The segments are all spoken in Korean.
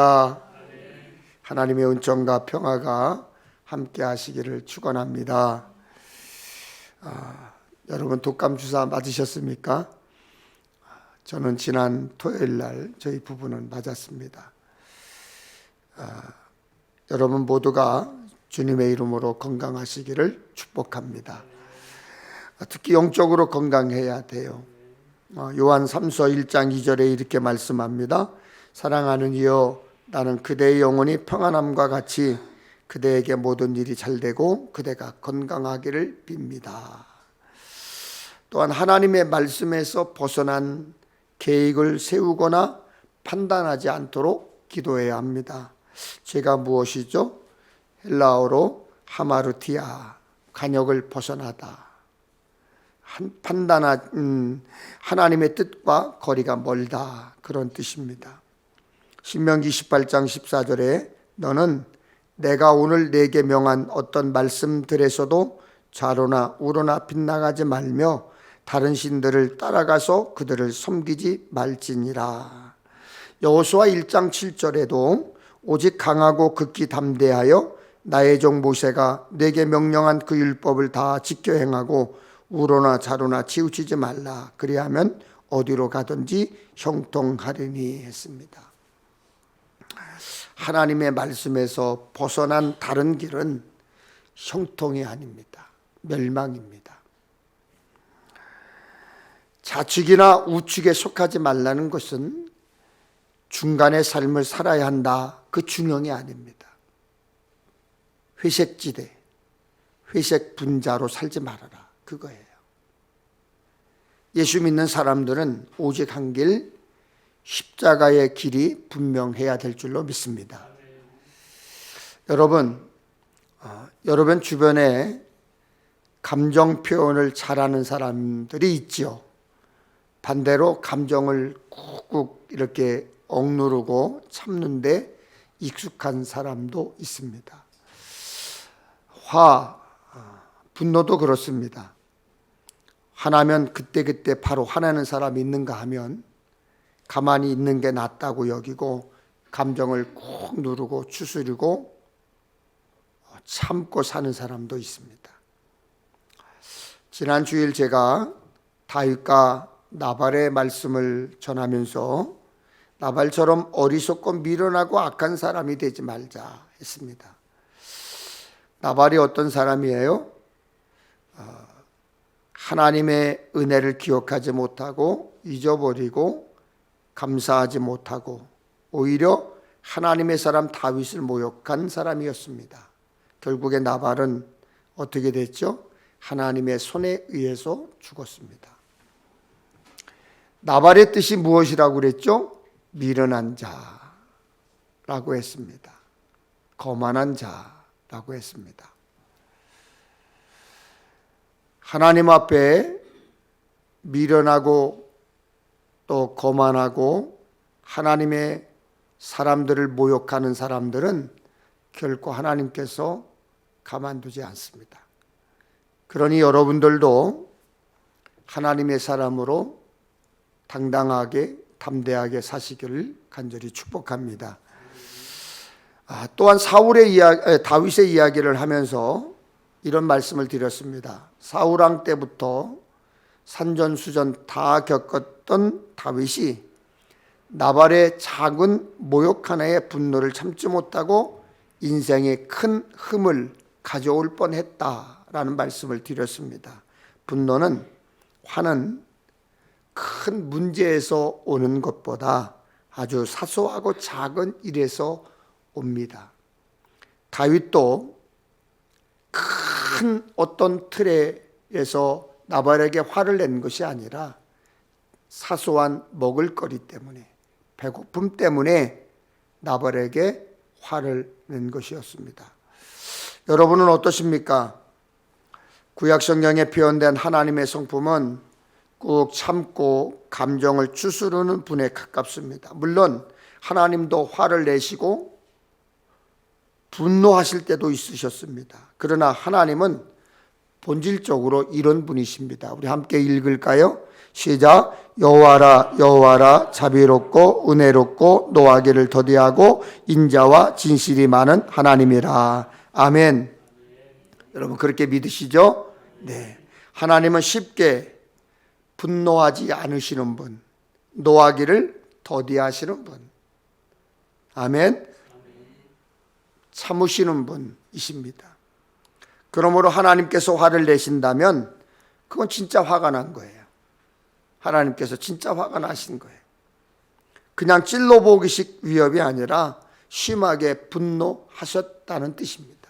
할렐루야. 하나님의 은총과 평화가 함께 하시기를 축원합니다. 여러분 독감 주사 맞으셨습니까? 저는 지난 토요일 날 저희 부부는 맞았습니다. 여러분 모두가 주님의 이름으로 건강하시기를 축복합니다. 특히 영적으로 건강해야 돼요. 요한 3서 1장 2절에 이렇게 말씀합니다. 사랑하는 이여, 나는 그대의 영혼이 평안함과 같이 그대에게 모든 일이 잘되고 그대가 건강하기를 빕니다. 또한 하나님의 말씀에서 벗어난 계획을 세우거나 판단하지 않도록 기도해야 합니다. 죄가 무엇이죠? 헬라어로 하마르티아, 관역을 벗어나다. 하나님의 뜻과 거리가 멀다, 그런 뜻입니다. 신명기 18장 14절에 너는 내가 오늘 네게 명한 어떤 말씀들에서도 좌로나 우로나 빗나가지 말며 다른 신들을 따라가서 그들을 섬기지 말지니라. 여호수아 1장 7절에도 오직 강하고 극히 담대하여 나의 종 모세가 네게 명령한 그 율법을 다 지켜 행하고 우로나 좌로나 치우치지 말라. 그리하면 어디로 가든지 형통하리니 했습니다. 하나님의 말씀에서 벗어난 다른 길은 형통이 아닙니다. 멸망입니다. 좌측이나 우측에 속하지 말라는 것은 중간의 삶을 살아야 한다, 그 중형이 아닙니다. 회색지대, 회색 분자로 살지 말아라, 그거예요. 예수 믿는 사람들은 오직 한 길, 십자가의 길이 분명해야 될 줄로 믿습니다. 여러분 주변에 감정 표현을 잘하는 사람들이 있죠. 반대로 감정을 꾹꾹 이렇게 억누르고 참는데 익숙한 사람도 있습니다. 분노도 그렇습니다. 화나면 그때그때 바로 화내는 사람이 있는가 하면 가만히 있는 게 낫다고 여기고 감정을 꾹 누르고 추스리고 참고 사는 사람도 있습니다. 지난 주일 제가 다윗과 나발의 말씀을 전하면서 나발처럼 어리석고 미련하고 악한 사람이 되지 말자 했습니다. 나발이 어떤 사람이에요? 하나님의 은혜를 기억하지 못하고 잊어버리고 감사하지 못하고 오히려 하나님의 사람 다윗을 모욕한 사람이었습니다. 결국에 나발은 어떻게 됐죠? 하나님의 손에 의해서 죽었습니다. 나발의 뜻이 무엇이라고 그랬죠? 미련한 자라고 했습니다. 거만한 자라고 했습니다. 하나님 앞에 미련하고 또 거만하고 하나님의 사람들을 모욕하는 사람들은 결코 하나님께서 가만두지 않습니다. 그러니 여러분들도 하나님의 사람으로 당당하게 담대하게 사시기를 간절히 축복합니다. 또한 다윗의 이야기를 하면서 이런 말씀을 드렸습니다. 사울왕 때부터 산전수전 다 겪었던 다윗이 나발의 작은 모욕 하나에 분노를 참지 못하고 인생에 큰 흠을 가져올 뻔했다라는 말씀을 드렸습니다. 화는 큰 문제에서 오는 것보다 아주 사소하고 작은 일에서 옵니다. 다윗도 큰 어떤 틀에서 나발에게 화를 낸 것이 아니라 사소한 먹을거리 때문에, 배고픔 때문에 나발에게 화를 낸 것이었습니다. 여러분은 어떠십니까? 구약성경에 표현된 하나님의 성품은 꾹 참고 감정을 추스르는 분에 가깝습니다. 물론 하나님도 화를 내시고 분노하실 때도 있으셨습니다. 그러나 하나님은 본질적으로 이런 분이십니다. 우리 함께 읽을까요? 시작. 여호와라 여호와라 자비롭고 은혜롭고 노하기를 더디하고 인자와 진실이 많은 하나님이라. 아멘. 여러분 그렇게 믿으시죠? 네. 하나님은 쉽게 분노하지 않으시는 분, 노하기를 더디하시는 분. 아멘. 참으시는 분이십니다. 그러므로 하나님께서 화를 내신다면 그건 진짜 화가 난 거예요. 하나님께서 진짜 화가 나신 거예요. 그냥 찔러보기식 위협이 아니라 심하게 분노하셨다는 뜻입니다.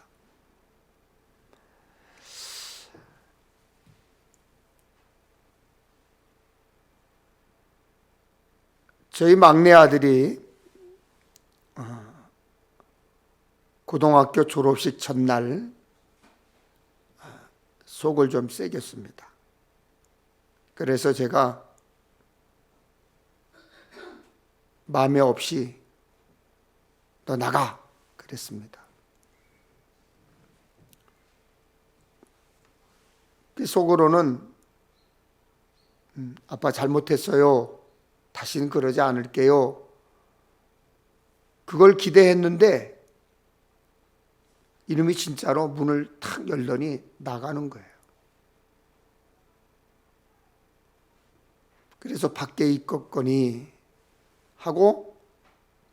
저희 막내 아들이 고등학교 졸업식 전날 속을 좀 새겼습니다. 그래서 제가 마음에 없이 너 나가 그랬습니다. 그 속으로는 아빠 잘못했어요. 다시는 그러지 않을게요. 그걸 기대했는데 이놈이 진짜로 문을 탁 열더니 나가는 거예요. 그래서 밖에 있겠거니 하고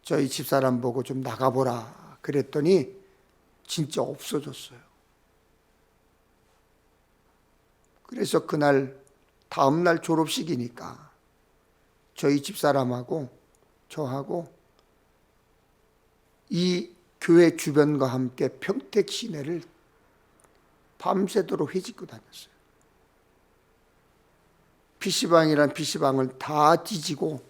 저희 집사람 보고 좀 나가보라 그랬더니 진짜 없어졌어요. 그래서 그날 다음날 졸업식이니까 저희 집사람하고 저하고 이 교회 주변과 함께 평택 시내를 밤새도록 회짓고 다녔어요. PC방이란 PC방을 다 뒤지고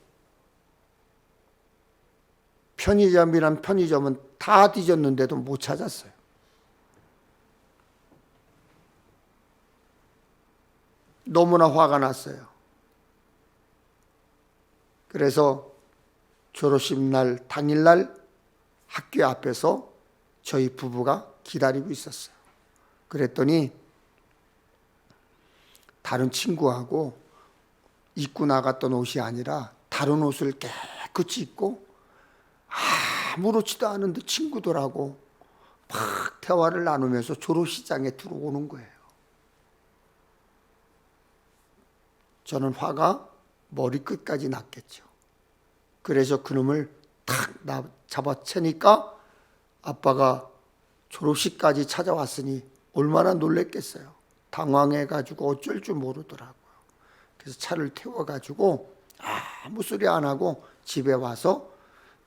편의점이란 편의점은 다 뒤졌는데도 못 찾았어요. 너무나 화가 났어요. 그래서 졸업식 날 당일날 학교 앞에서 저희 부부가 기다리고 있었어요. 그랬더니 다른 친구하고 입고 나갔던 옷이 아니라 다른 옷을 깨끗이 입고 아무렇지도 않은데 친구들하고 막 대화를 나누면서 졸업식장에 들어오는 거예요. 저는 화가 머리끝까지 났겠죠. 그래서 그놈을 탁 잡아채니까 아빠가 졸업식까지 찾아왔으니 얼마나 놀랬겠어요. 당황해가지고 어쩔 줄 모르더라고요. 그래서 차를 태워가지고 아무 소리 안 하고 집에 와서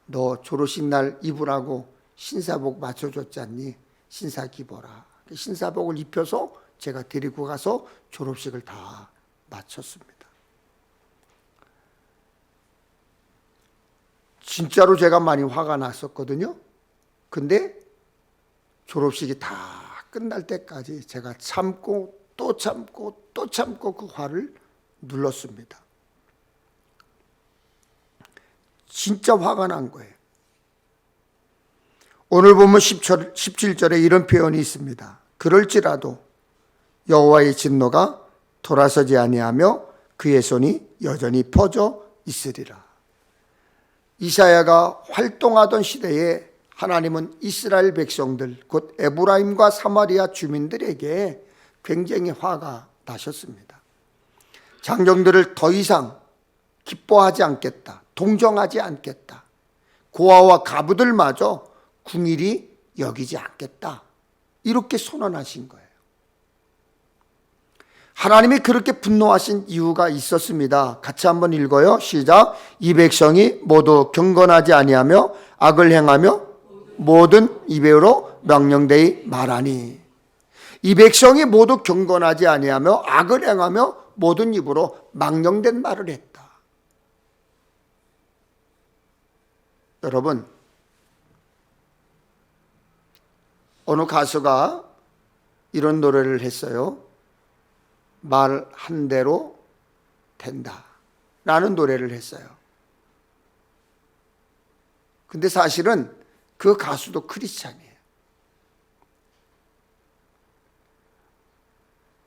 너 졸업식 날 입으라고 신사복 맞춰줬잖니. 신사복 입어라. 신사복을 입혀서 제가 데리고 가서 졸업식을 다 마쳤습니다. 진짜로 제가 많이 화가 났었거든요. 근데 졸업식이 다 끝날 때까지 제가 참고 또 참고 또 참고 그 화를 눌렀습니다. 진짜 화가 난 거예요. 오늘 보면 17절에 이런 표현이 있습니다. 그럴지라도 여호와의 진노가 돌아서지 아니하며 그의 손이 여전히 퍼져 있으리라. 이사야가 활동하던 시대에 하나님은 이스라엘 백성들 곧 에브라임과 사마리아 주민들에게 굉장히 화가 나셨습니다. 장정들을 더 이상 기뻐하지 않겠다, 동정하지 않겠다, 고아와 가부들마저 궁일이 여기지 않겠다, 이렇게 선언하신 거예요. 하나님이 그렇게 분노하신 이유가 있었습니다. 같이 한번 읽어요. 시작. 이 백성이 모두 경건하지 아니하며 악을 행하며 모든 입으로 명령되이 말하니. 이 백성이 모두 경건하지 아니하며 악을 행하며 모든 입으로 망령된 말을 했다. 여러분, 어느 가수가 이런 노래를 했어요. 말한 대로 된다 라는 노래를 했어요. 근데 사실은 그 가수도 크리스찬이에요.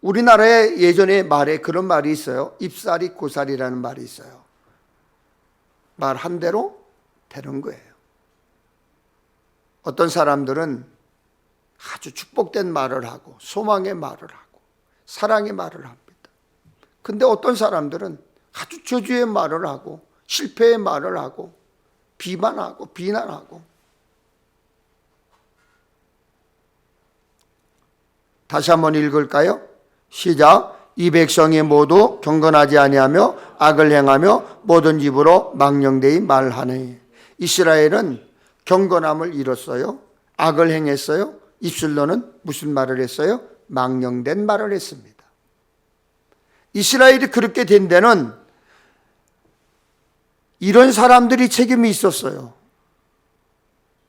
우리나라에 예전에 말에 그런 말이 있어요. 입살이 고살이라는 말이 있어요. 말한 대로 되는 거예요. 어떤 사람들은 아주 축복된 말을 하고 소망의 말을 하고 사랑의 말을 합니다. 근데 어떤 사람들은 아주 저주의 말을 하고 실패의 말을 하고 비만하고 비난하고. 다시 한번 읽을까요? 시작. 이 백성이 모두 경건하지 아니하며 악을 행하며 모든 입으로 망령되이 말하네. 이스라엘은 경건함을 잃었어요. 악을 행했어요. 입술로는 무슨 말을 했어요? 망령된 말을 했습니다. 이스라엘이 그렇게 된 데는 이런 사람들이 책임이 있었어요.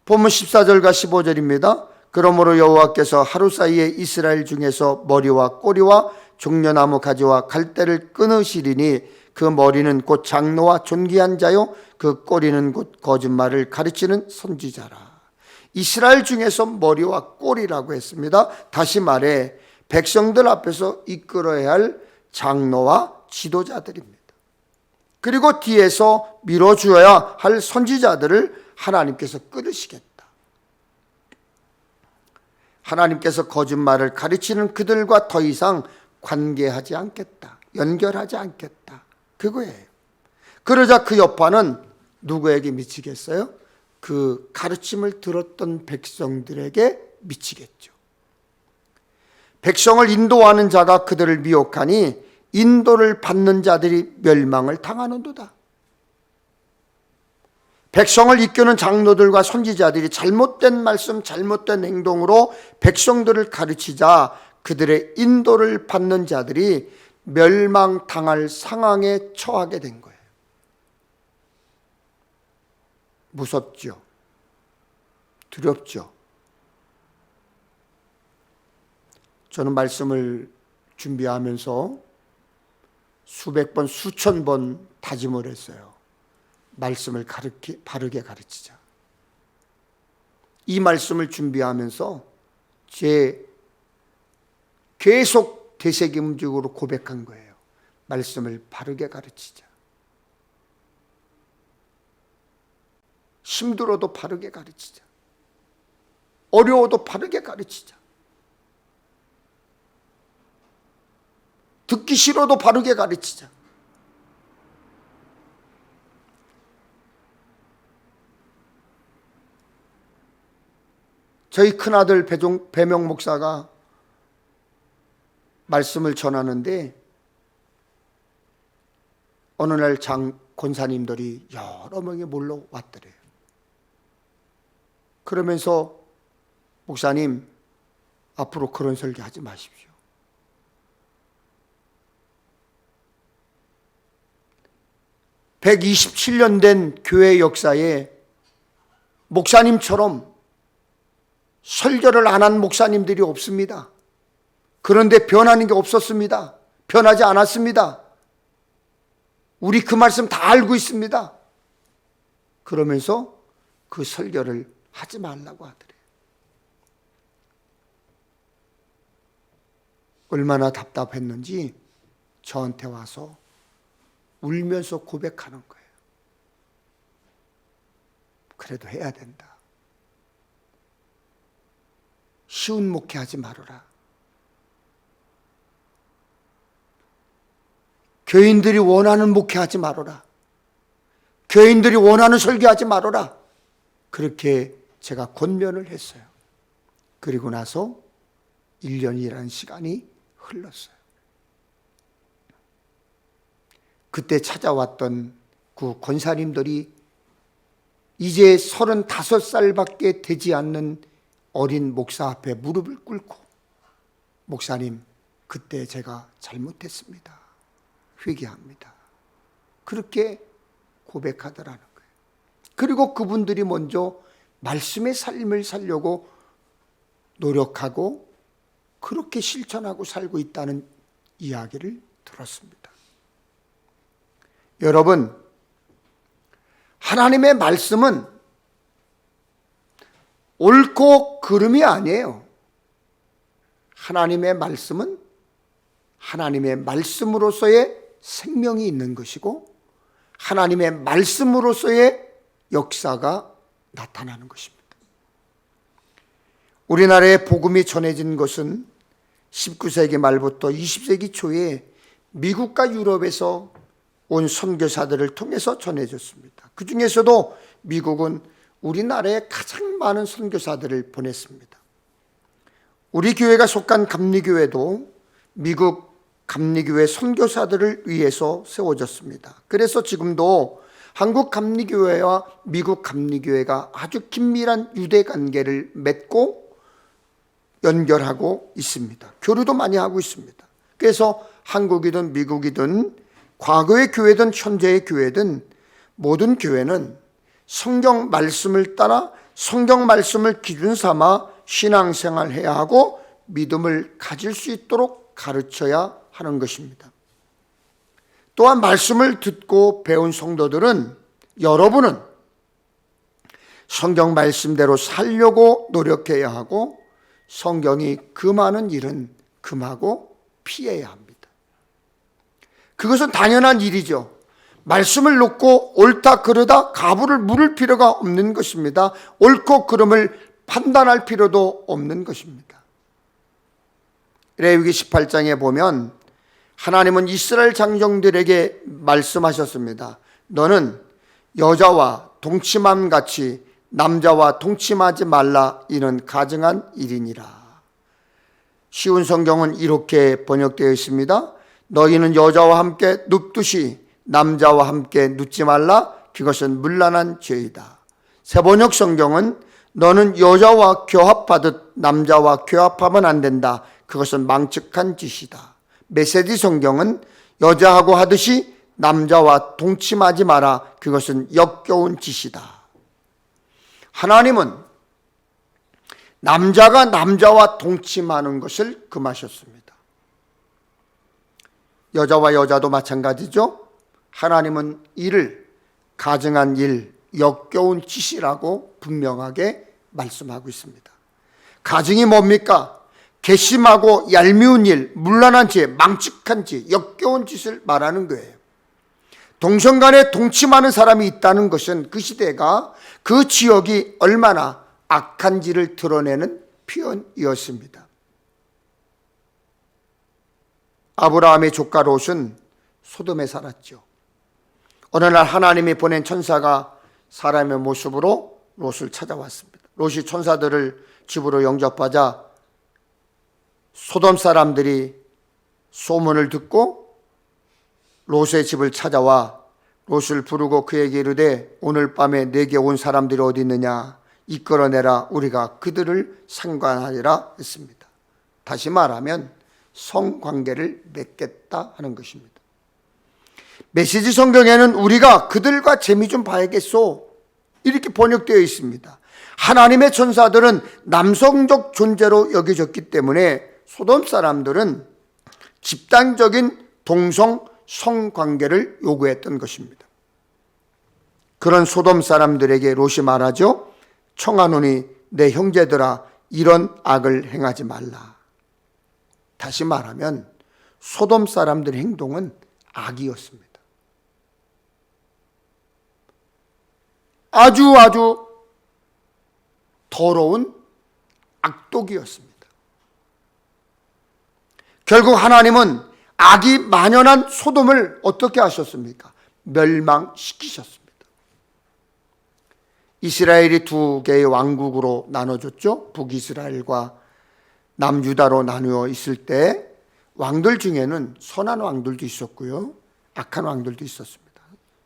본문 14절과 15절입니다. 그러므로 여호와께서 하루 사이에 이스라엘 중에서 머리와 꼬리와 종려나무 가지와 갈대를 끊으시리니 그 머리는 곧 장로와 존귀한 자요 그 꼬리는 곧 거짓말을 가르치는 선지자라. 이스라엘 중에서 머리와 꼬리라고 했습니다. 다시 말해 백성들 앞에서 이끌어야 할 장로와 지도자들입니다. 그리고 뒤에서 밀어주어야 할 선지자들을 하나님께서 끊으시겠다. 하나님께서 거짓말을 가르치는 그들과 더 이상 관계하지 않겠다. 연결하지 않겠다. 그거예요. 그러자 그 여파는 누구에게 미치겠어요? 그 가르침을 들었던 백성들에게 미치겠죠. 백성을 인도하는 자가 그들을 미혹하니 인도를 받는 자들이 멸망을 당하는도다. 백성을 이끄는 장로들과 선지자들이 잘못된 말씀, 잘못된 행동으로 백성들을 가르치자 그들의 인도를 받는 자들이 멸망당할 상황에 처하게 된 거예요. 무섭죠? 두렵죠? 저는 말씀을 준비하면서 수백 번, 수천 번 다짐을 했어요. 말씀을 바르게 가르치자. 이 말씀을 준비하면서 계속 되새김직으로 고백한 거예요. 말씀을 바르게 가르치자. 힘들어도 바르게 가르치자. 어려워도 바르게 가르치자. 듣기 싫어도 바르게 가르치자. 저희 큰아들 배명 목사가 말씀을 전하는데 어느 날 장 권사님들이 여러 명이 몰려왔더래요. 그러면서 목사님, 앞으로 그런 설교하지 마십시오. (127년) 된 교회 역사에 목사님처럼 설교를 안 한 목사님들이 없습니다. 그런데 변하는 게 없었습니다. 변하지 않았습니다. 우리 그 말씀 다 알고 있습니다. 그러면서 그 설교를 하지 말라고 하더래요. 얼마나 답답했는지 저한테 와서 울면서 고백하는 거예요. 그래도 해야 된다. 쉬운 목회하지 말아라. 교인들이 원하는 목회하지 말아라. 교인들이 원하는 설교하지 말아라. 그렇게 제가 권면을 했어요. 그리고 나서 1년이라는 시간이 흘렀어요. 그때 찾아왔던 그 권사님들이 이제 35살밖에 되지 않는 어린 목사 앞에 무릎을 꿇고 목사님, 그때 제가 잘못했습니다. 회개합니다. 그렇게 고백하더라는 거예요. 그리고 그분들이 먼저 말씀의 삶을 살려고 노력하고 그렇게 실천하고 살고 있다는 이야기를 들었습니다. 여러분, 하나님의 말씀은 옳고 그름이 아니에요. 하나님의 말씀은 하나님의 말씀으로서의 생명이 있는 것이고 하나님의 말씀으로서의 역사가 나타나는 것입니다. 우리나라에 복음이 전해진 것은 19세기 말부터 20세기 초에 미국과 유럽에서 온 선교사들을 통해서 전해졌습니다. 그 중에서도 미국은 우리나라에 가장 많은 선교사들을 보냈습니다. 우리 교회가 속한 감리교회도 미국 감리교회 선교사들을 위해서 세워졌습니다. 그래서 지금도 한국 감리교회와 미국 감리교회가 아주 긴밀한 유대 관계를 맺고 연결하고 있습니다. 교류도 많이 하고 있습니다. 그래서 한국이든 미국이든 과거의 교회든 현재의 교회든 모든 교회는 성경 말씀을 따라 성경 말씀을 기준 삼아 신앙생활해야 하고 믿음을 가질 수 있도록 가르쳐야 하는 것입니다. 또한 말씀을 듣고 배운 성도들은 여러분은 성경 말씀대로 살려고 노력해야 하고 성경이 금하는 일은 금하고 피해야 합니다. 그것은 당연한 일이죠. 말씀을 놓고 옳다 그르다 가부를 물을 필요가 없는 것입니다. 옳고 그름을 판단할 필요도 없는 것입니다. 레위기 18장에 보면 하나님은 이스라엘 장정들에게 말씀하셨습니다. 너는 여자와 동침함 같이 남자와 동침하지 말라. 이는 가증한 일이니라. 쉬운 성경은 이렇게 번역되어 있습니다. 너희는 여자와 함께 눕듯이 남자와 함께 눕지 말라. 그것은 문란한 죄이다. 새번역 성경은 너는 여자와 교합하듯 남자와 교합하면 안 된다. 그것은 망측한 짓이다. 메시지 성경은 여자하고 하듯이 남자와 동침하지 마라. 그것은 역겨운 짓이다. 하나님은 남자가 남자와 동침하는 것을 금하셨습니다. 여자와 여자도 마찬가지죠. 하나님은 이를 가증한 일, 역겨운 짓이라고 분명하게 말씀하고 있습니다. 가증이 뭡니까? 괘씸하고 얄미운 일, 문란한 죄, 망측한 짓, 역겨운 짓을 말하는 거예요. 동성간에 동침하는 사람이 있다는 것은 그 시대가 그 지역이 얼마나 악한지를 드러내는 표현이었습니다. 아브라함의 조카 롯은 소돔에 살았죠. 어느 날 하나님이 보낸 천사가 사람의 모습으로 롯을 찾아왔습니다. 롯이 천사들을 집으로 영접하자 소돔 사람들이 소문을 듣고 롯의 집을 찾아와 롯을 부르고 그에게 이르되 오늘 밤에 내게 온 사람들이 어디 있느냐 이끌어내라. 우리가 그들을 상관하리라 했습니다. 다시 말하면 성관계를 맺겠다 하는 것입니다. 메시지 성경에는 우리가 그들과 재미 좀 봐야겠소 이렇게 번역되어 있습니다. 하나님의 천사들은 남성적 존재로 여겨졌기 때문에 소돔 사람들은 집단적인 동성 성관계를 요구했던 것입니다. 그런 소돔 사람들에게 롯이 말하죠. 청하노니 내 형제들아 이런 악을 행하지 말라. 다시 말하면 소돔 사람들의 행동은 악이었습니다. 아주 더러운 악독이었습니다. 결국 하나님은 악이 만연한 소돔을 어떻게 하셨습니까? 멸망시키셨습니다. 이스라엘이 두 개의 왕국으로 나눠졌죠. 북이스라엘과 남유다로 나누어 있을 때 왕들 중에는 선한 왕들도 있었고요. 악한 왕들도 있었습니다.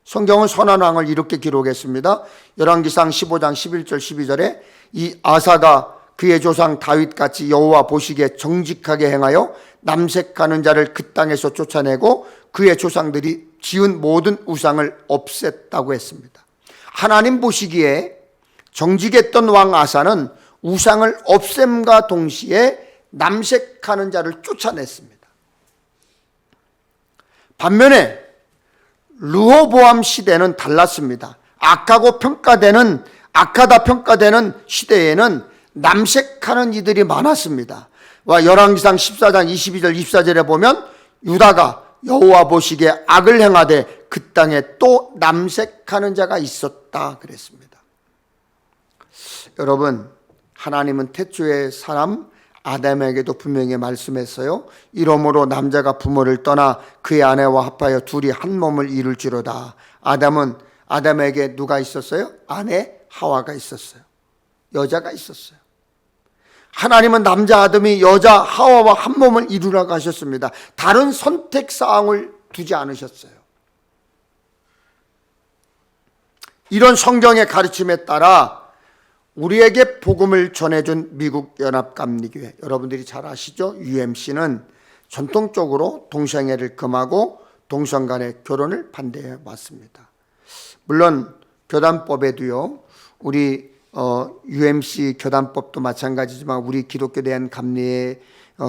성경은 선한 왕을 이렇게 기록했습니다. 열왕기상 15장 11절 12절에 이 아사가 그의 조상 다윗같이 여호와 보시기에 정직하게 행하여 남색하는 자를 그 땅에서 쫓아내고 그의 조상들이 지은 모든 우상을 없앴다고 했습니다. 하나님 보시기에 정직했던 왕 아사는 우상을 없앰과 동시에 남색하는 자를 쫓아냈습니다. 반면에 르호보암 시대는 달랐습니다. 악하다 평가되는 시대에는 남색하는 이들이 많았습니다. 열왕기상 14장 22절 24절에 보면 유다가 여호와 보시기에 악을 행하되 그 땅에 또 남색하는 자가 있었다 그랬습니다. 여러분, 하나님은 태초의 사람 아담에게도 분명히 말씀했어요. 이러므로 남자가 부모를 떠나 그의 아내와 합하여 둘이 한 몸을 이룰지로다. 아담에게 누가 있었어요? 아내 하와가 있었어요. 여자가 있었어요. 하나님은 남자 아담이 여자 하와와 한 몸을 이루라고 하셨습니다. 다른 선택 사항을 두지 않으셨어요. 이런 성경의 가르침에 따라 우리에게 복음을 전해준 미국 연합감리교회, 여러분들이 잘 아시죠? UMC는 전통적으로 동성애를 금하고 동성 간의 결혼을 반대해 왔습니다. 물론 교단법에도요, 우리 UMC 교단법도 마찬가지지만 우리 기독교 대한 감리의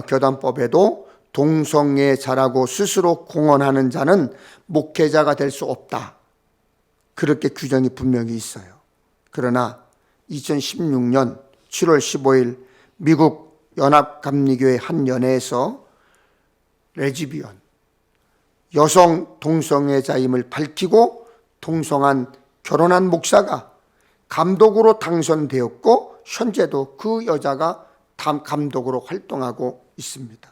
교단법에도 동성애자라고 스스로 공언하는 자는 목회자가 될 수 없다, 그렇게 규정이 분명히 있어요. 그러나 2016년 7월 15일 미국 연합감리교회 한 연회에서 레즈비언, 여성 동성애자임을 밝히고 동성한 결혼한 목사가 감독으로 당선되었고 현재도 그 여자가 감독으로 활동하고 있습니다.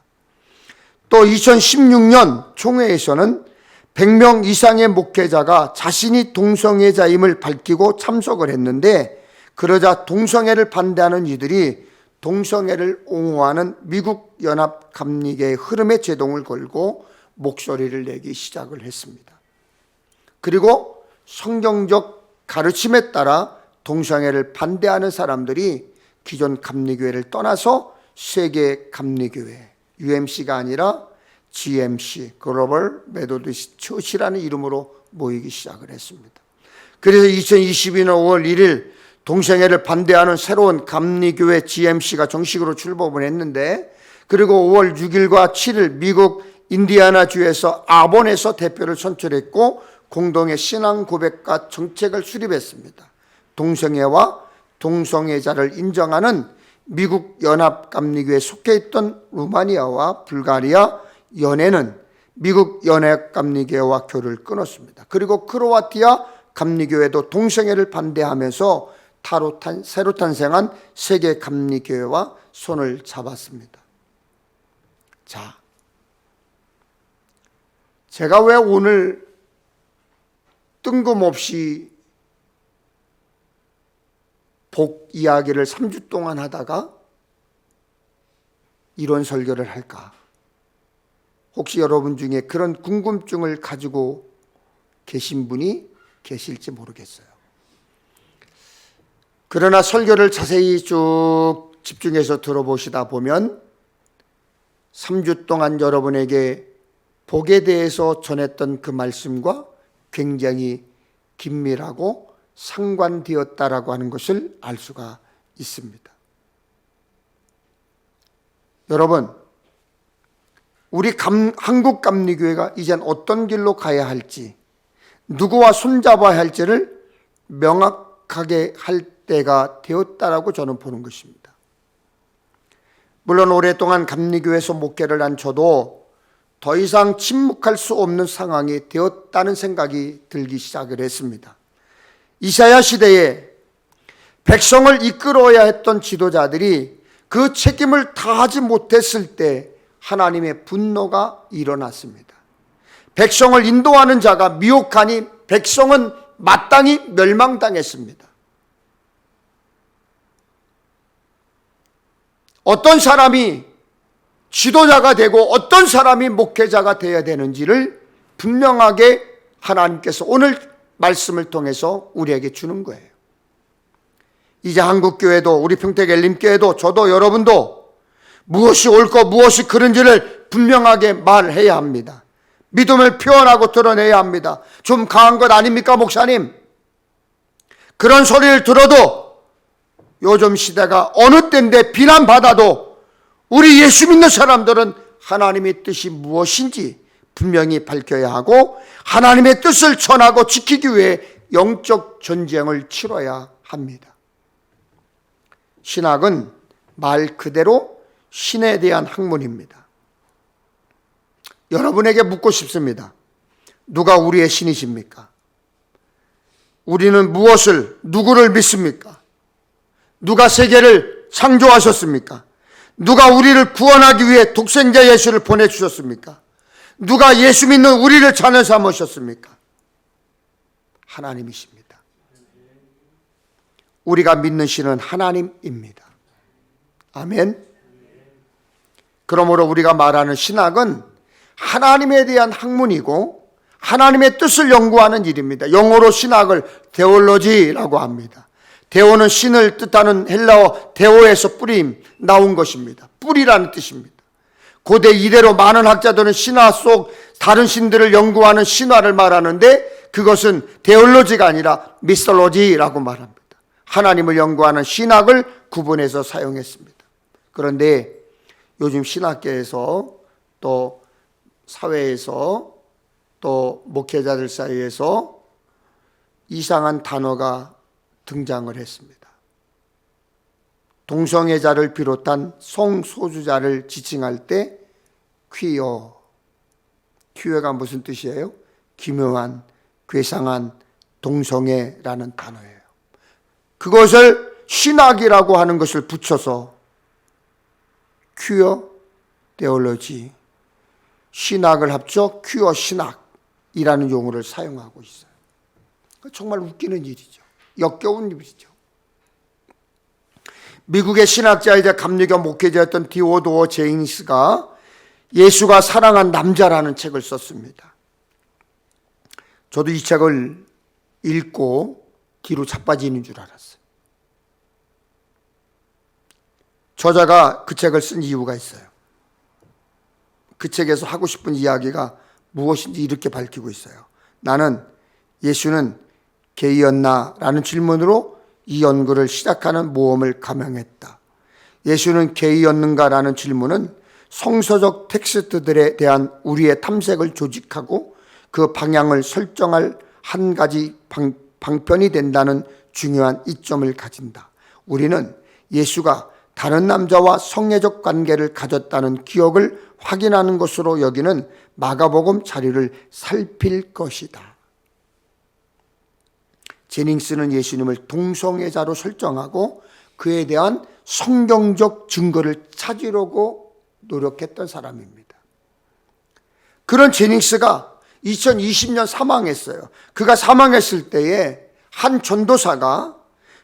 또 2016년 총회에서는 100명 이상의 목회자가 자신이 동성애자임을 밝히고 참석을 했는데, 그러자 동성애를 반대하는 이들이 동성애를 옹호하는 미국 연합감리교의 흐름에 제동을 걸고 목소리를 내기 시작을 했습니다. 그리고 성경적 가르침에 따라 동성애를 반대하는 사람들이 기존 감리교회를 떠나서 세계 감리교회, UMC가 아니라 GMC, 글로벌 메소디스트 처치라는 이름으로 모이기 시작을 했습니다. 그래서 2022년 5월 1일 동성애를 반대하는 새로운 감리교회 GMC가 정식으로 출범을 했는데, 그리고 5월 6일과 7일 미국 인디애나주에서 아본에서 대표를 선출했고 공동의 신앙 고백과 정책을 수립했습니다. 동성애와 동성애자를 인정하는 미국 연합감리교회에 속해 있던 루마니아와 불가리아, 연해는 미국 연합감리교회와 교류를 끊었습니다. 그리고 크로아티아 감리교회도 동성애를 반대하면서 새로 탄생한 세계 감리교회와 손을 잡았습니다. 자, 제가 왜 오늘 뜬금없이 복 이야기를 3주 동안 하다가 이런 설교를 할까? 혹시 여러분 중에 그런 궁금증을 가지고 계신 분이 계실지 모르겠어요. 그러나 설교를 자세히 쭉 집중해서 들어보시다 보면 3주 동안 여러분에게 복에 대해서 전했던 그 말씀과 굉장히 긴밀하고 상관되었다라고 하는 것을 알 수가 있습니다. 여러분, 우리 한국 감리교회가 이젠 어떤 길로 가야 할지, 누구와 손잡아야 할지를 명확하게 할 때가 되었다라고 저는 보는 것입니다. 물론 오랫동안 감리교회에서 목회를 한 저도 더 이상 침묵할 수 없는 상황이 되었다는 생각이 들기 시작을 했습니다. 이사야 시대에 백성을 이끌어야 했던 지도자들이 그 책임을 다하지 못했을 때 하나님의 분노가 일어났습니다. 백성을 인도하는 자가 미혹하니 백성은 마땅히 멸망당했습니다. 어떤 사람이 지도자가 되고 어떤 사람이 목회자가 되어야 되는지를 분명하게 하나님께서 오늘 말씀을 통해서 우리에게 주는 거예요. 이제 한국교회도, 우리 평택엘림교회도, 저도, 여러분도 무엇이 옳고 무엇이 그른지를 분명하게 말해야 합니다. 믿음을 표현하고 드러내야 합니다. 좀 강한 것 아닙니까, 목사님? 그런 소리를 들어도 요즘 시대가 어느 때인데 비난받아도 우리 예수 믿는 사람들은 하나님의 뜻이 무엇인지 분명히 밝혀야 하고 하나님의 뜻을 전하고 지키기 위해 영적 전쟁을 치러야 합니다. 신학은 말 그대로 신에 대한 학문입니다. 여러분에게 묻고 싶습니다. 누가 우리의 신이십니까? 우리는 누구를 믿습니까? 누가 세계를 창조하셨습니까? 누가 우리를 구원하기 위해 독생자 예수를 보내주셨습니까? 누가 예수 믿는 우리를 자녀 삼으셨습니까? 하나님이십니다. 우리가 믿는 신은 하나님입니다. 아멘. 그러므로 우리가 말하는 신학은 하나님에 대한 학문이고 하나님의 뜻을 연구하는 일입니다. 영어로 신학을 데올로지라고 합니다. 데오는 신을 뜻하는 헬라어 데오에서 뿌림 나온 것입니다. 뿌리라는 뜻입니다. 고대 이래로 많은 학자들은 신화 속 다른 신들을 연구하는 신화를 말하는데 그것은 데올로지가 아니라 미솔로지라고 말합니다. 하나님을 연구하는 신학을 구분해서 사용했습니다. 그런데 요즘 신학계에서 또 사회에서 또 목회자들 사이에서 이상한 단어가 등장을 했습니다. 동성애자를 비롯한 성소수자를 지칭할 때 퀴어가 무슨 뜻이에요? 기묘한, 괴상한, 동성애라는 단어예요. 그것을 신학이라고 하는 것을 붙여서 퀴어 테올로지, 신학을 합쳐 퀴어 신학이라는 용어를 사용하고 있어요. 정말 웃기는 일이죠. 역겨운 일이죠. 미국의 신학자이자 감리교 목회자였던 디오도어 제임스가 예수가 사랑한 남자라는 책을 썼습니다. 저도 이 책을 읽고 뒤로 자빠지는 줄 알았어요. 저자가 그 책을 쓴 이유가 있어요. 그 책에서 하고 싶은 이야기가 무엇인지 이렇게 밝히고 있어요. 나는 예수는 게이였나? 라는 질문으로 이 연구를 시작하는 모험을 감행했다. 예수는 게이였는가? 라는 질문은 성서적 텍스트들에 대한 우리의 탐색을 조직하고 그 방향을 설정할 한 가지 방편이 된다는 중요한 이점을 가진다. 우리는 예수가 다른 남자와 성애적 관계를 가졌다는 기억을 확인하는 것으로 여기는 마가복음 자료를 살필 것이다. 제닝스는 예수님을 동성애자로 설정하고 그에 대한 성경적 증거를 찾으려고 노력했던 사람입니다. 그런 제닝스가 2020년 사망했어요. 그가 사망했을 때에 한 전도사가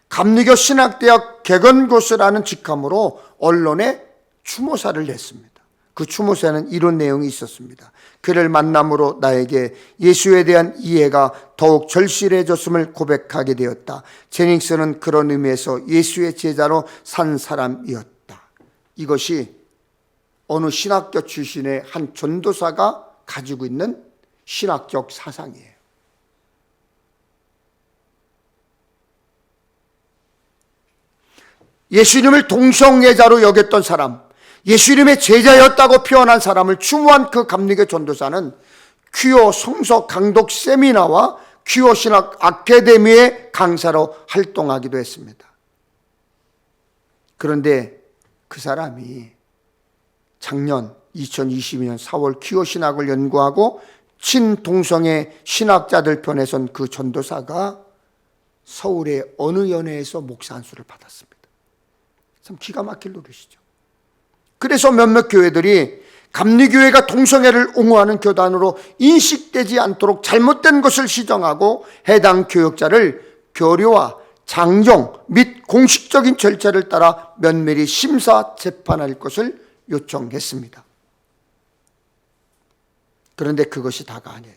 감리교 신학대학 개건교수라는 직함으로 언론에 추모사를 냈습니다. 그 추모사에는 이런 내용이 있었습니다. 그를 만남으로 나에게 예수에 대한 이해가 더욱 절실해졌음을 고백하게 되었다. 제닝스는 그런 의미에서 예수의 제자로 산 사람이었다. 이것이 어느 신학교 출신의 한 전도사가 가지고 있는 신학적 사상이에요. 예수님을 동성애자로 여겼던 사람, 예수님의 제자였다고 표현한 사람을 추모한 그 감리교 전도사는 퀴어 성서 강독 세미나와 퀴어 신학 아카데미의 강사로 활동하기도 했습니다. 그런데 그 사람이 작년 2022년 4월 퀴어 신학을 연구하고 친동성애 신학자들 편에 선 그 전도사가 서울의 어느 연회에서 목사 안수를 받았습니다. 참 기가 막힐 노릇이죠. 그래서 몇몇 교회들이 감리교회가 동성애를 옹호하는 교단으로 인식되지 않도록 잘못된 것을 시정하고 해당 교역자를 교류와 장정 및 공식적인 절차를 따라 면밀히 심사 재판할 것을 요청했습니다. 그런데 그것이 다가 아니에요.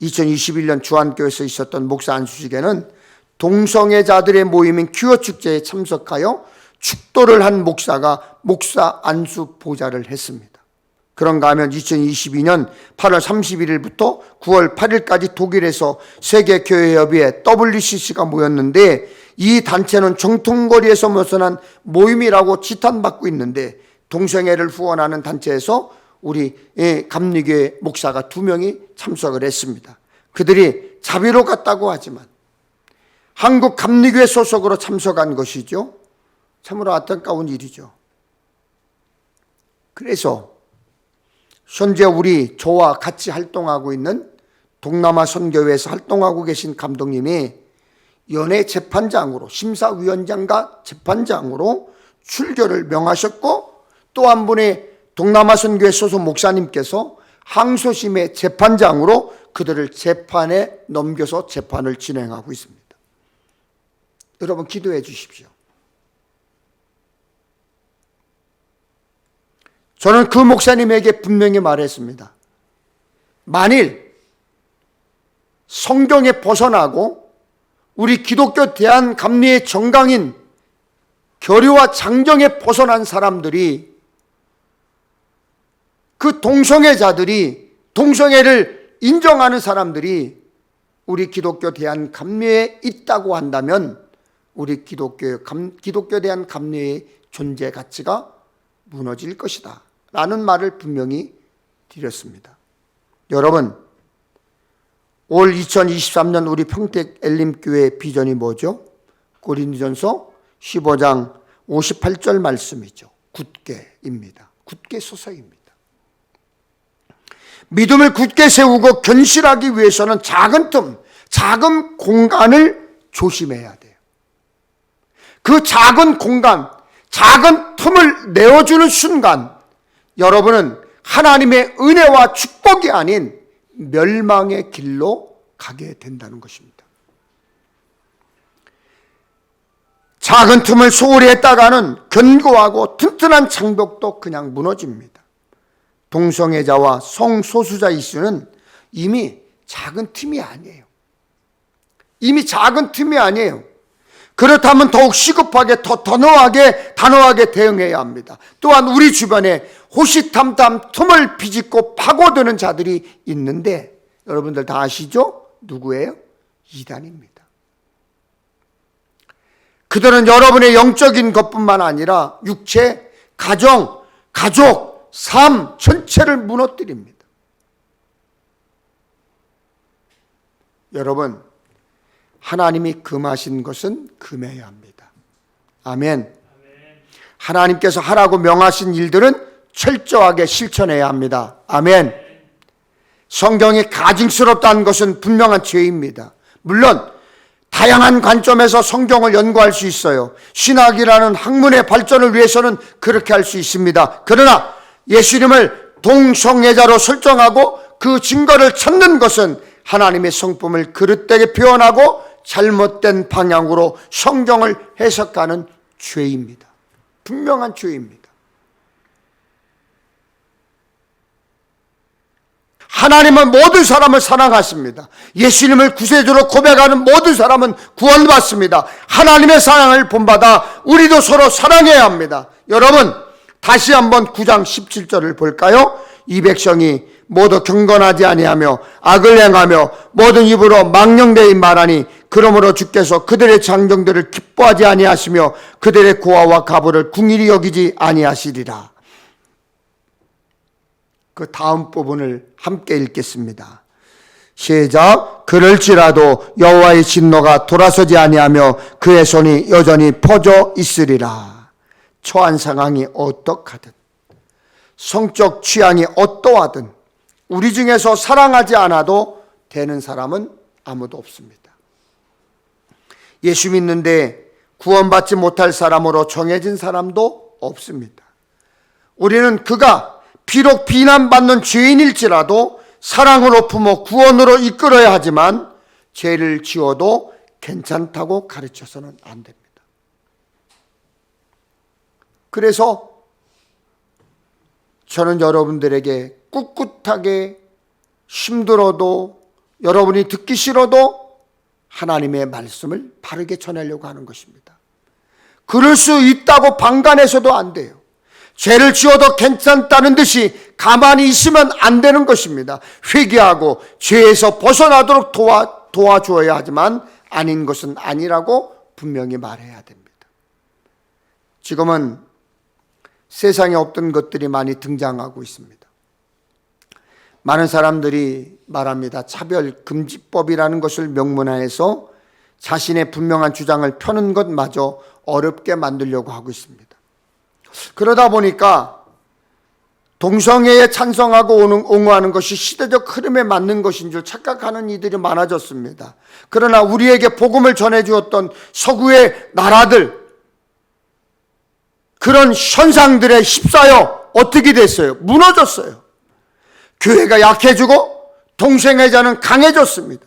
2021년 주한교회에서 있었던 목사 안수식에는 동성애자들의 모임인 퀴어 축제에 참석하여 축도를 한 목사가 목사 안수 보좌를 했습니다. 그런가 하면 2022년 8월 31일부터 9월 8일까지 독일에서 세계교회협의회 WCC가 모였는데 이 단체는 정통거리에서 벗어난 모임이라고 지탄받고 있는데 동성애를 후원하는 단체에서 우리 감리교회 목사가 2명이 참석을 했습니다. 그들이 자비로 갔다고 하지만 한국 감리교회 소속으로 참석한 것이죠. 참으로 안타까운 일이죠. 그래서 현재 저와 같이 활동하고 있는 동남아 선교회에서 활동하고 계신 감독님이 연회 재판장으로, 심사위원장과 재판장으로 출교를 명하셨고, 또 한 분의 동남아 선교회 소속 목사님께서 항소심의 재판장으로 그들을 재판에 넘겨서 재판을 진행하고 있습니다. 여러분 기도해 주십시오. 저는 그 목사님에게 분명히 말했습니다. 만일 성경에 벗어나고 우리 기독교 대한감리의 정강인 결의와 장정에 벗어난 사람들이, 그 동성애자들이, 동성애를 인정하는 사람들이 우리 기독교 대한감리에 있다고 한다면 우리 기독교 대한감리의 존재 가치가 무너질 것이다 라는 말을 분명히 드렸습니다. 여러분, 올 2023년 우리 평택 엘림교회의 비전이 뭐죠? 고린도전서 15장 58절 말씀이죠. 굳게입니다. 굳게 서서입니다. 믿음을 굳게 세우고 견실하기 위해서는 작은 틈, 작은 공간을 조심해야 돼요. 그 작은 공간, 작은 틈을 내어주는 순간 여러분은 하나님의 은혜와 축복이 아닌 멸망의 길로 가게 된다는 것입니다. 작은 틈을 소홀히 했다가는 견고하고 튼튼한 장벽도 그냥 무너집니다. 동성애자와 성소수자 이슈는 이미 작은 틈이 아니에요. 이미 작은 틈이 아니에요. 그렇다면 더욱 시급하게 더 단호하게 대응해야 합니다. 또한 우리 주변에 호시탐탐 틈을 비집고 파고드는 자들이 있는데 여러분들 다 아시죠? 누구예요? 이단입니다. 그들은 여러분의 영적인 것뿐만 아니라 육체, 가정, 가족, 삶 전체를 무너뜨립니다. 여러분, 하나님이 금하신 것은 금해야 합니다. 아멘. 하나님께서 하라고 명하신 일들은 철저하게 실천해야 합니다. 아멘. 성경이 가증스럽다는 것은 분명한 죄입니다. 물론 다양한 관점에서 성경을 연구할 수 있어요. 신학이라는 학문의 발전을 위해서는 그렇게 할 수 있습니다. 그러나 예수님을 동성애자로 설정하고 그 증거를 찾는 것은 하나님의 성품을 그릇되게 표현하고 잘못된 방향으로 성경을 해석하는 죄입니다. 분명한 죄입니다. 하나님은 모든 사람을 사랑하십니다. 예수님을 구세주로 고백하는 모든 사람은 구원받습니다. 하나님의 사랑을 본받아 우리도 서로 사랑해야 합니다. 여러분, 다시 한번 9장 17절을 볼까요? 이 백성이 모두 경건하지 아니하며 악을 행하며 모든 입으로 망령되이 말하니 그러므로 주께서 그들의 장정들을 기뻐하지 아니하시며 그들의 고아와 가부를 궁일이 여기지 아니하시리라. 그 다음 부분을 함께 읽겠습니다. 시작. 그럴지라도 여호와의 진노가 돌아서지 아니하며 그의 손이 여전히 퍼져 있으리라. 처한 상황이 어떡하든, 성적 취향이 어떠하든 우리 중에서 사랑하지 않아도 되는 사람은 아무도 없습니다. 예수 믿는데 구원받지 못할 사람으로 정해진 사람도 없습니다. 우리는 그가 비록 비난받는 죄인일지라도 사랑으로 품어 구원으로 이끌어야 하지만 죄를 지어도 괜찮다고 가르쳐서는 안 됩니다. 그래서 저는 여러분들에게 꿋꿋하게 힘들어도 여러분이 듣기 싫어도 하나님의 말씀을 바르게 전하려고 하는 것입니다. 그럴 수 있다고 방관해서도 안 돼요. 죄를 지어도 괜찮다는 듯이 가만히 있으면 안 되는 것입니다. 회개하고 죄에서 벗어나도록 도와주어야 하지만 아닌 것은 아니라고 분명히 말해야 됩니다. 지금은 세상에 없던 것들이 많이 등장하고 있습니다. 많은 사람들이 말합니다. 차별금지법이라는 것을 명문화해서 자신의 분명한 주장을 펴는 것마저 어렵게 만들려고 하고 있습니다. 그러다 보니까 동성애에 찬성하고 옹호하는 것이 시대적 흐름에 맞는 것인 줄 착각하는 이들이 많아졌습니다. 그러나 우리에게 복음을 전해주었던 서구의 나라들, 그런 현상들에 휩싸여 어떻게 됐어요? 무너졌어요. 교회가 약해지고 동성애자는 강해졌습니다.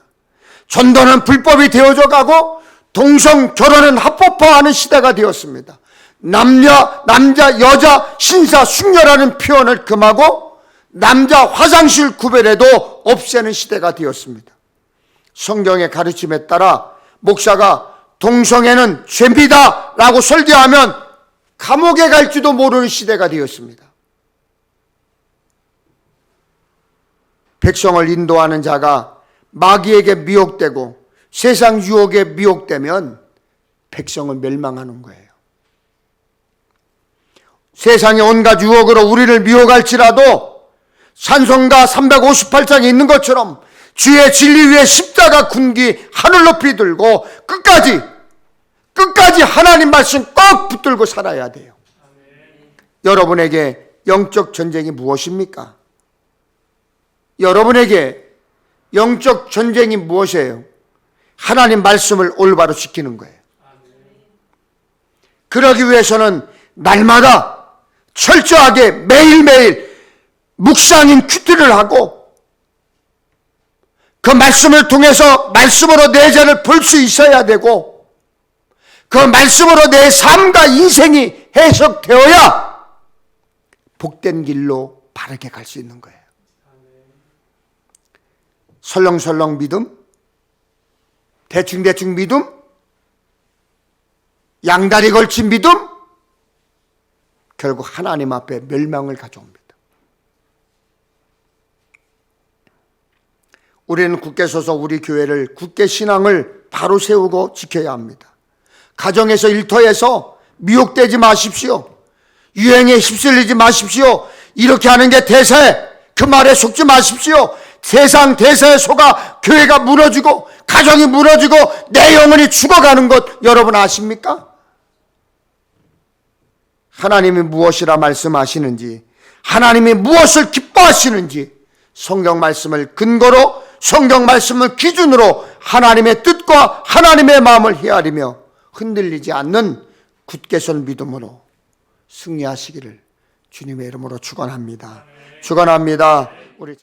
전도는 불법이 되어져 가고 동성 결혼은 합법화하는 시대가 되었습니다. 남자, 여자, 신사, 숙녀라는 표현을 금하고 남자 화장실 구별해도 없애는 시대가 되었습니다. 성경의 가르침에 따라 목사가 동성애는 죄입니다 라고 설교하면 감옥에 갈지도 모르는 시대가 되었습니다. 백성을 인도하는 자가 마귀에게 미혹되고 세상 유혹에 미혹되면 백성을 멸망하는 거예요. 세상의 온갖 유혹으로 우리를 미혹할지라도 찬송가 358장에 있는 것처럼 주의 진리 위에 십자가 군기 하늘 높이 들고 끝까지 하나님 말씀 꼭 붙들고 살아야 돼요. 여러분에게 영적 전쟁이 무엇입니까? 여러분에게 영적 전쟁이 무엇이에요? 하나님 말씀을 올바로 지키는 거예요. 그러기 위해서는 날마다 철저하게 매일매일 묵상인 큐티를 하고 그 말씀을 통해서 말씀으로 내 죄를 볼 수 있어야 되고 그 말씀으로 내 삶과 인생이 해석되어야 복된 길로 바르게 갈 수 있는 거예요. 설렁설렁 믿음, 대충대충 믿음, 양다리 걸친 믿음, 결국 하나님 앞에 멸망을 가져옵니다. 우리는 굳게 서서 우리 교회를 굳게 신앙을 바로 세우고 지켜야 합니다. 가정에서 일터에서 미혹되지 마십시오. 유행에 휩쓸리지 마십시오. 이렇게 하는 게 대세, 그 말에 속지 마십시오. 세상 대세에 속아 교회가 무너지고 가정이 무너지고 내 영혼이 죽어가는 것 여러분 아십니까? 하나님이 무엇이라 말씀하시는지, 하나님이 무엇을 기뻐하시는지 성경 말씀을 근거로, 성경 말씀을 기준으로 하나님의 뜻과 하나님의 마음을 헤아리며 흔들리지 않는 굳게 선 믿음으로 승리하시기를 주님의 이름으로 축원합니다. 축원합니다. 우리